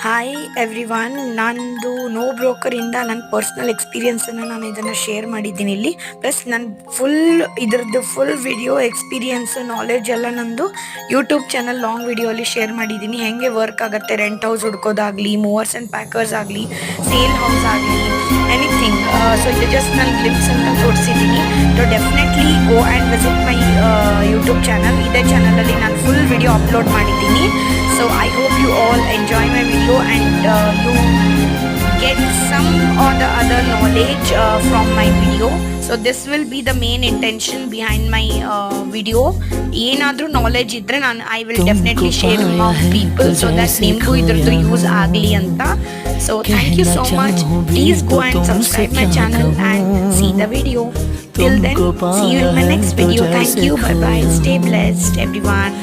Hi everyone, ನಂದು no ಬ್ರೋಕರಿಂದ ನನ್ನ personal ಎಕ್ಸ್ಪೀರಿಯನ್ಸನ್ನು ನಾನು ಇದನ್ನು ಶೇರ್ ಮಾಡಿದ್ದೀನಿ ಇಲ್ಲಿ. ಪ್ಲಸ್ ನನ್ನ ಇದ್ರದ್ದು ಫುಲ್ ವಿಡಿಯೋ ಎಕ್ಸ್ಪೀರಿಯನ್ಸು ನಾಲೆಡ್ಜ್ ಎಲ್ಲ ನಂದು ಯೂಟ್ಯೂಬ್ ಚಾನಲ್ ಲಾಂಗ್ ವಿಡಿಯೋಲಿ ಶೇರ್ ಮಾಡಿದ್ದೀನಿ. ಹೆಂಗೆ ವರ್ಕ್ ಆಗುತ್ತೆ, ರೆಂಟ್ ಹೌಸ್ ಹುಡ್ಕೋದಾಗಲಿ, ಮೂವರ್ಸ್ ಆ್ಯಂಡ್ ಪ್ಯಾಕರ್ಸ್ ಆಗಲಿ, ಸೇಲ್ ಹೌಸ್ ಆಗಲಿ, ಎನಿಥಿಂಗ್. ಸೊ ಇದು ಜಸ್ಟ್ ನಾನು ಗ್ಲಿಮ್ಸ್ ಅಂತ ತೋರಿಸಿದ್ದೀನಿ. So definitely go and visit my YouTube channel. ಇದೇ ಚಾನಲಲ್ಲಿ ನಾನು ಫುಲ್ ವಿಡಿಯೋ ಅಪ್ಲೋಡ್ ಮಾಡಿದ್ದೀನಿ. So I hope you all enjoy my video and you get some or the other knowledge from my video. So this will be the main intention behind my video. ಏನಾದರೂ knowledge ಇದ್ದರೆ I will definitely share with people so that ನಿಮಗೂ ಇದ್ರದ್ದು use ಆಗಲಿ ಅಂತ. So thank you so much. Please go and subscribe my channel and see the video. Till then, see you in my next video. Thank you. Bye bye. Stay blessed everyone.